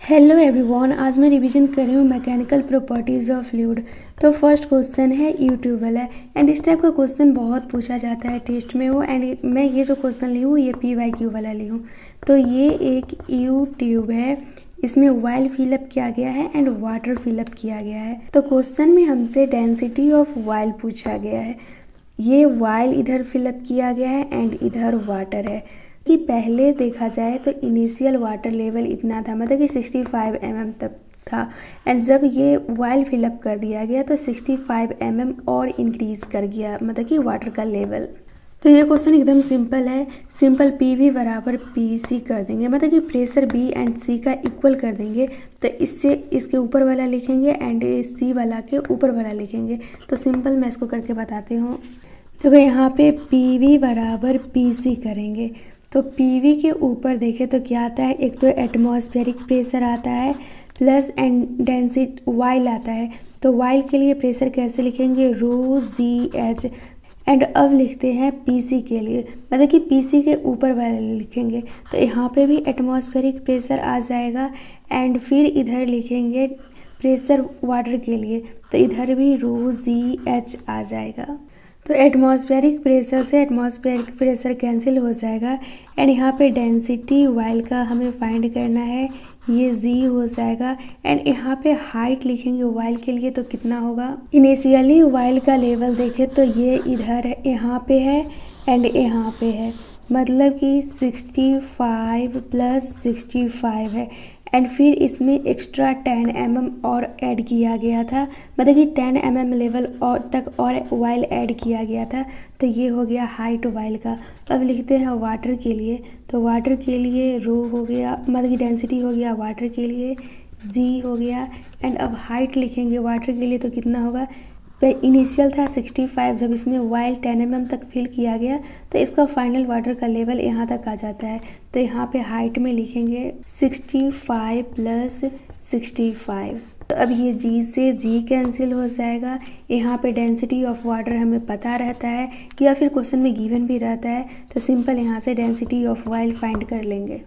Hello everyone, आज मैं revision कर रही हूँ मैकेनिकल प्रॉपर्टीज़ ऑफ फ्लूइड। तो फर्स्ट क्वेश्चन है यू ट्यूब वाला एंड इस टाइप का क्वेश्चन बहुत पूछा जाता है टेस्ट में वो। एंड मैं ये जो क्वेश्चन ली हूँ ये PYQ वाला ली हूँ। तो ये एक यू ट्यूब है, इसमें ऑयल फिलअप किया गया है एंड वाटर फिलअप किया गया है। तो क्वेश्चन में हमसे डेंसिटी ऑफ ऑयल पूछा गया है। ये ऑयल इधर फिलअप किया गया है एंड इधर वाटर है। कि पहले देखा जाए तो इनिशियल वाटर लेवल इतना था, मतलब कि 65 mm तक था। एंड जब ये ऑयल फिलअप कर दिया गया तो 65 mm और इंक्रीज कर गया, मतलब कि वाटर का लेवल। तो ये क्वेश्चन एकदम सिंपल है। सिंपल PV बराबर PC कर देंगे, मतलब कि प्रेशर B एंड C का इक्वल कर देंगे। तो इससे इसके ऊपर वाला लिखेंगे एंड C वाला के ऊपर वाला लिखेंगे। तो सिंपल मैं इसको करके बताती हूँ। देखो यहाँ पे PV बराबर PC करेंगे तो PV के ऊपर देखें तो क्या आता है, एक तो एटमॉस्फेरिक प्रेशर आता है प्लस एंड डेंसिटी वाइल आता है। तो वाइल के लिए प्रेशर कैसे लिखेंगे, ρGH। एंड अब लिखते हैं PC के लिए, मतलब कि PC के ऊपर वाले लिखेंगे। तो यहाँ पे भी एटमॉस्फेरिक प्रेशर आ जाएगा एंड फिर इधर लिखेंगे प्रेशर वाटर के लिए, तो इधर भी ρGH आ जाएगा। तो एटमॉस्फेरिक प्रेशर से एटमॉस्फेरिक प्रेशर कैंसिल हो जाएगा एंड यहाँ पे डेंसिटी वाइल का हमें फाइंड करना है, ये G हो जाएगा। एंड यहाँ पे हाइट लिखेंगे वाइल के लिए तो कितना होगा। इनिशियली वाइल का लेवल देखें तो ये इधर है, यहाँ पे है एंड यहाँ पे है, मतलब कि 65 + 65 है। एंड फिर इसमें एक्स्ट्रा 10 mm और ऐड किया गया था, मतलब कि 10 mm लेवल और तक और वाइल ऐड किया गया था। तो ये हो गया हाइट वाइल का। अब लिखते हैं वाटर के लिए। तो वाटर के लिए रो हो गया, मतलब कि डेंसिटी हो गया वाटर के लिए, G हो गया। एंड अब हाइट लिखेंगे वाटर के लिए तो कितना होगा, इनिशियल था 65, जब इसमें वाइल 10 mm तक फिल किया गया तो इसका फाइनल वाटर का लेवल यहाँ तक आ जाता है। तो यहाँ पे हाइट में लिखेंगे 65 + 65। तो अब ये G से G कैंसिल हो जाएगा। यहाँ पे डेंसिटी ऑफ वाटर हमें पता रहता है या फिर क्वेश्चन में गिवन भी रहता है, तो सिंपल यहाँ से डेंसिटी ऑफ वाइल फाइंड कर लेंगे।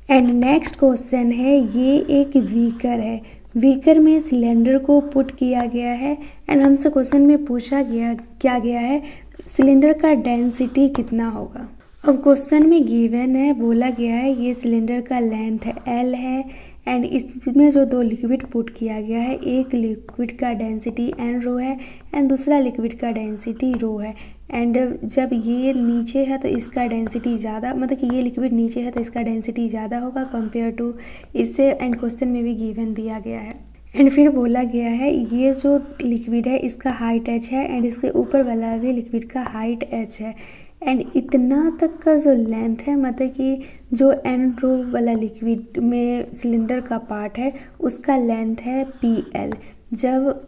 एंड नेक्स्ट क्वेश्चन है, ये एक बीकर है, बीकर में सिलेंडर को पुट किया गया है एंड हमसे क्वेश्चन में पूछा गया है सिलेंडर का डेंसिटी कितना होगा। अब क्वेश्चन में गिवन है, बोला गया है ये सिलेंडर का लेंथ है L है एंड इसमें जो दो लिक्विड पुट किया गया है, एक लिक्विड का डेंसिटी N रो है एंड दूसरा लिक्विड का डेंसिटी रो है। एंड जब ये नीचे है तो इसका डेंसिटी ज़्यादा, मतलब कि ये लिक्विड नीचे है तो इसका डेंसिटी ज़्यादा होगा कंपेयर टू इससे। एंड क्वेश्चन में भी गिवन दिया गया है। एंड फिर बोला गया है ये जो लिक्विड है इसका हाइट h है एंड इसके ऊपर वाला भी लिक्विड का हाइट h है। एंड इतना तक का जो लेंथ है, मतलब कि जो N रो वाला लिक्विड में सिलेंडर का पार्ट है उसका लेंथ है PL। जब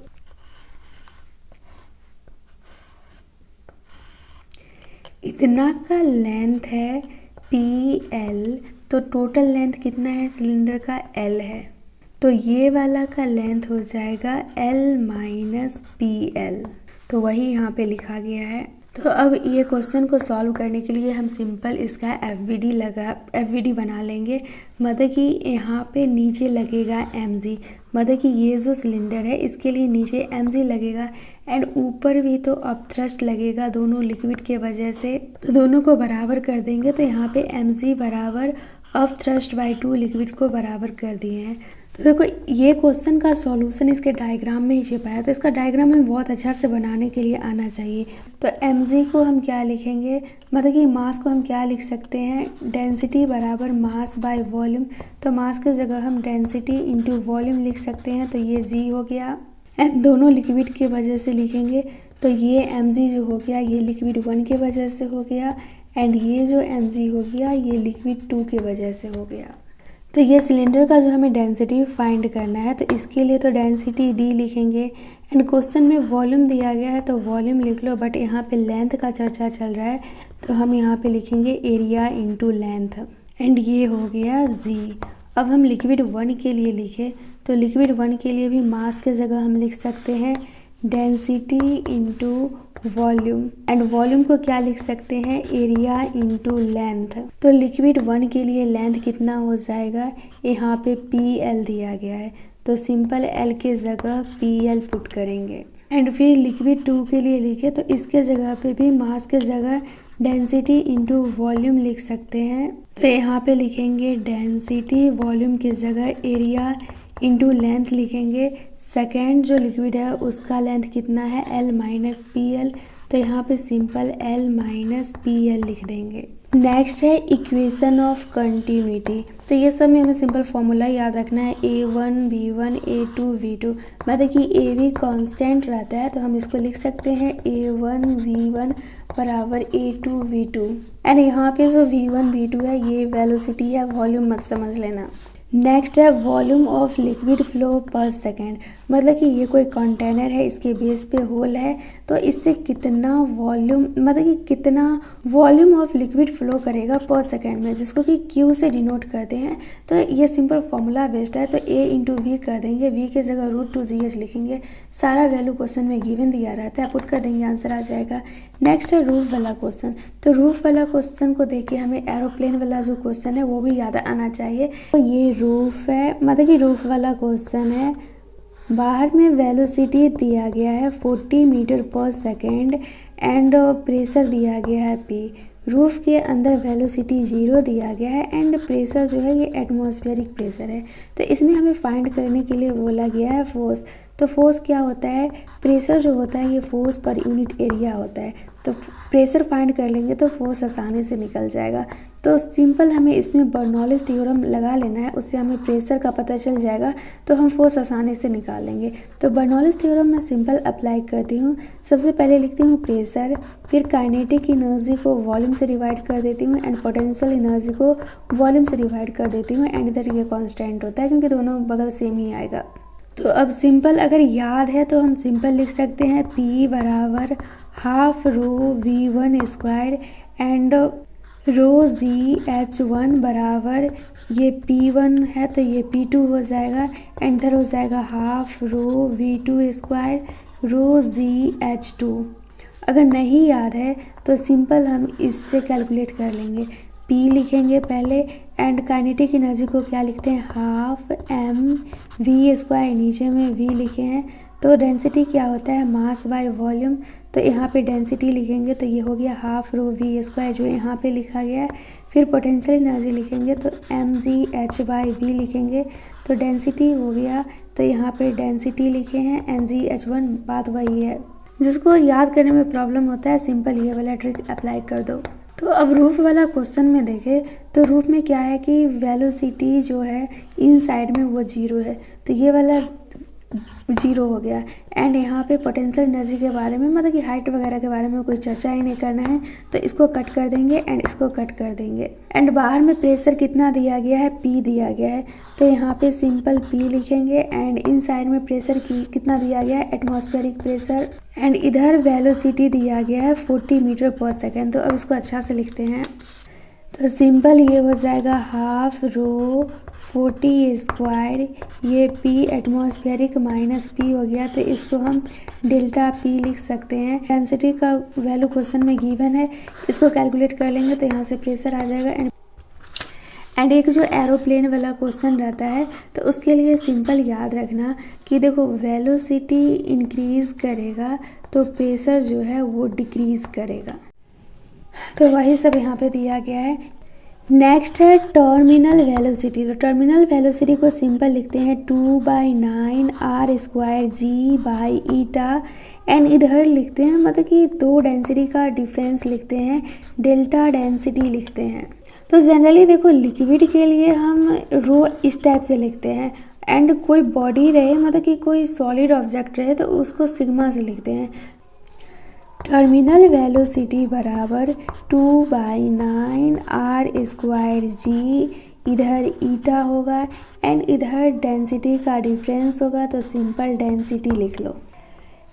इतना का लेंथ है PL तो टोटल लेंथ कितना है सिलेंडर का L है, तो ये वाला का लेंथ हो जाएगा L - PL। तो वही यहाँ पे लिखा गया है। तो अब ये क्वेश्चन को सॉल्व करने के लिए हम सिंपल इसका FVD बना लेंगे, मतलब कि यहाँ पे नीचे लगेगा mg, मतलब कि ये जो सिलेंडर है इसके लिए नीचे mg लगेगा एंड ऊपर भी तो अपथ्रस्ट लगेगा दोनों लिक्विड के वजह से। तो दोनों को बराबर कर देंगे तो यहाँ पे mg बराबर अपथ्रस्ट बाई 2 लिक्विड को बराबर कर दिए हैं। तो देखो ये क्वेश्चन का सॉल्यूशन इसके डायग्राम में ही छिपा है, तो इसका डायग्राम हमें बहुत अच्छा से बनाने के लिए आना चाहिए। तो mg को हम क्या लिखेंगे, मतलब कि मास को हम क्या लिख सकते हैं, डेंसिटी बराबर मास बाय वॉल्यूम। तो मास की जगह हम डेंसिटी इंटू वॉल्यूम लिख सकते हैं, तो ये G हो गया। एंड दोनों लिक्विड के वजह से लिखेंगे तो ये mg जो हो गया ये लिक्विड 1 के वजह से हो गया एंड ये जो mg हो गया ये लिक्विड 2 के वजह से हो गया। तो ये सिलेंडर का जो हमें डेंसिटी फाइंड करना है तो इसके लिए तो डेंसिटी D लिखेंगे। एंड क्वेश्चन में वॉल्यूम दिया गया है तो वॉल्यूम लिख लो, बट यहाँ पे लेंथ का चर्चा चल रहा है तो हम यहाँ पे लिखेंगे एरिया इंटू लेंथ एंड ये हो गया G। अब हम लिक्विड 1 के लिए लिखे तो लिक्विड 1 के लिए भी मास के जगह हम लिख सकते हैं density into volume, and volume को क्या लिख सकते हैं, एरिया इंटू लेंथ। तो लिक्विड 1 के लिए लेंथ कितना हो जाएगा, यहाँ पे PL दिया गया है तो सिंपल L के जगह PL पुट करेंगे। एंड फिर लिक्विड 2 के लिए लिखे तो इसके जगह पे भी मास के जगह डेंसिटी इंटू वॉल्यूम लिख सकते हैं। तो यहाँ पे लिखेंगे डेंसिटी, वॉल्यूम की जगह एरिया इंटू लेंथ लिखेंगे। सेकेंड जो लिक्विड है उसका लेंथ कितना है, L माइनस PL, तो यहाँ पे सिंपल L माइनस PL लिख देंगे। नेक्स्ट है इक्वेशन ऑफ कंटिन्यूटी। तो ये सब में हमें सिंपल फॉर्मूला याद रखना है, A1 B1 A2 V2। मतलब कि AB कांस्टेंट रहता है तो हम इसको लिख सकते हैं A1 V1 बराबर A2 V2। एंड यहाँ पे जो V1 V2 है ये वेलोसिटी है, वॉल्यूम मत समझ लेना। नेक्स्ट है वॉल्यूम ऑफ लिक्विड फ्लो पर सेकेंड। मतलब कि ये कोई कंटेनर है, इसके बेस पे होल है तो इससे कितना वॉल्यूम, मतलब कि कितना वॉल्यूम ऑफ लिक्विड फ्लो करेगा पर सेकेंड में, जिसको कि Q से डिनोट करते हैं। तो ये सिंपल फॉर्मूला बेस्ड है, तो A इंटू V कर देंगे, V के जगह √2GH लिखेंगे। सारा वैल्यू क्वेश्चन में गिवन दिया रहता है, पुट कर देंगे, आंसर आ जाएगा। नेक्स्ट है रूफ वाला क्वेश्चन। तो रूफ वाला क्वेश्चन को देख के हमें एरोप्लेन वाला जो क्वेश्चन है वो भी याद आना चाहिए। तो ये रूफ है, मतलब कि रूफ वाला क्वेश्चन है। बाहर में वेलोसिटी दिया गया है 40 मीटर पर सेकेंड एंड प्रेशर दिया गया है P। रूफ के अंदर वेलोसिटी 0 दिया गया है एंड प्रेशर जो है ये एटमॉस्फेरिक प्रेशर है। तो इसमें हमें फाइंड करने के लिए बोला गया है फोर्स। तो फोर्स क्या होता है, प्रेशर जो होता है ये फोर्स पर यूनिट एरिया होता है। तो प्रेशर फाइंड कर लेंगे तो फोर्स आसानी से निकल जाएगा। तो सिंपल हमें इसमें बर्नौलीज थ्योरम लगा लेना है, उससे हमें प्रेशर का पता चल जाएगा तो हम फोर्स आसानी से निकाल लेंगे। तो बर्नौलीज थ्योरम मैं सिंपल अप्लाई करती हूँ। सबसे पहले लिखती हूँ प्रेशर, फिर काइनेटिक एनर्जी को वॉल्यूम से डिवाइड कर देती हूँ एंड पोटेंशियल एनर्जी को वॉल्यूम से डिवाइड कर देती हूँ एंड इधर ये कांस्टेंट होता है क्योंकि दोनों बगल सेम ही आएगा। तो अब सिंपल अगर याद है तो हम सिंपल लिख सकते हैं P बराबर half rho V1 square and rho GH1 बराबर ये P1 है तो ये P2 हो जाएगा एंड इधर हो जाएगा half rho V2 square rho GH2। अगर नहीं याद है तो सिंपल हम इससे कैलकुलेट कर लेंगे। P लिखेंगे पहले एंड काइनेटिक एनर्जी को क्या लिखते हैं, हाफ mv स्क्वायर, नीचे में V लिखे हैं। तो डेंसिटी क्या होता है, मास बाय वॉल्यूम। तो यहाँ पे डेंसिटी लिखेंगे तो ये हो गया हाफ रो V स्क्वायर जो यहाँ पे लिखा गया है। फिर पोटेंशियल एनर्जी लिखेंगे तो mgh/v लिखेंगे तो डेंसिटी हो गया। तो यहाँ पे डेंसिटी लिखे हैं mgh1, बात वही है। जिसको याद करने में प्रॉब्लम होता है सिंपल ये वाला ट्रिक अप्लाई कर दो। तो अब रूफ वाला क्वेश्चन में देखें तो रूफ में क्या है कि वेलोसिटी जो है इन साइड में वो 0 है तो ये वाला 0 हो गया एंड यहाँ पे पोटेंशियल एनर्जी के बारे में, मतलब कि हाइट वगैरह के बारे में कोई चर्चा ही नहीं करना है तो इसको कट कर देंगे एंड इसको कट कर देंगे। एंड बाहर में प्रेशर कितना दिया गया है, P दिया गया है तो यहाँ पे सिंपल P लिखेंगे एंड इन साइड में प्रेशर कितना दिया गया है, एटमॉस्फेरिक प्रेशर एंड इधर वेलोसिटी दिया गया है 40 मीटर पर सेकेंड। तो अब इसको अच्छा से लिखते हैं तो सिंपल ये हो जाएगा हाफ रो 40 स्क्वायर, ये P एटमॉस्फेरिक माइनस P हो गया तो इसको हम डेल्टा P लिख सकते हैं। डेंसिटी का वैल्यू क्वेश्चन में गिवन है, इसको कैलकुलेट कर लेंगे तो यहाँ से प्रेशर आ जाएगा। एंड एक जो एरोप्लेन वाला क्वेश्चन रहता है तो उसके लिए सिंपल याद रखना कि देखो वेलोसिटी इंक्रीज करेगा तो प्रेशर जो है वो डिक्रीज करेगा। तो वही सब यहाँ पे दिया गया है। नेक्स्ट है टर्मिनल वेलोसिटी। तो टर्मिनल वेलोसिटी को सिंपल लिखते हैं 2/9 r स्क्वायर g/eta एंड इधर लिखते हैं, मतलब कि दो डेंसिटी का डिफरेंस लिखते हैं, डेल्टा डेंसिटी लिखते हैं। तो जनरली देखो लिक्विड के लिए हम रो इस टाइप से लिखते हैं एंड कोई बॉडी रहे, मतलब कि कोई सॉलिड ऑब्जेक्ट रहे तो उसको सिग्मा से लिखते हैं। टर्मिनल वेलोसिटी बराबर 2/9 r स्क्वायर g, इधर ईटा होगा एंड इधर डेंसिटी का डिफरेंस होगा तो सिंपल डेंसिटी लिख लो।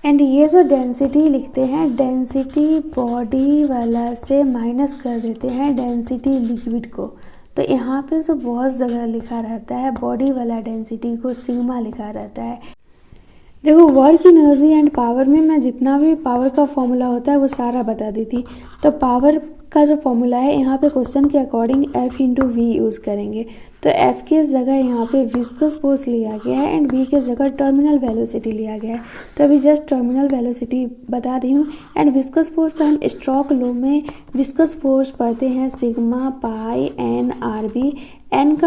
एंड ये जो डेंसिटी लिखते हैं, डेंसिटी बॉडी वाला से माइनस कर देते हैं डेंसिटी लिक्विड को। तो यहाँ पे जो बहुत जगह लिखा रहता है बॉडी वाला डेंसिटी को सिग्मा लिखा रहता है देखो वर्क एनर्जी एंड पावर में मैं जितना भी पावर का फॉर्मूला होता है वो सारा बता दी थी। तो पावर का जो फॉर्मूला है यहाँ पे क्वेश्चन के according F into v use करेंगे। तो F के जगह यहाँ पे विस्कस फोर्स लिया गया है एंड V के जगह टर्मिनल वेलोसिटी लिया गया है। तो अभी जस्ट टर्मिनल वेलोसिटी बता रही हूँ। एंड विस्कस फोर्स का हम स्ट्रोक लॉ में विस्कस फोर्स पढ़ते हैं sigma pi n r b. N का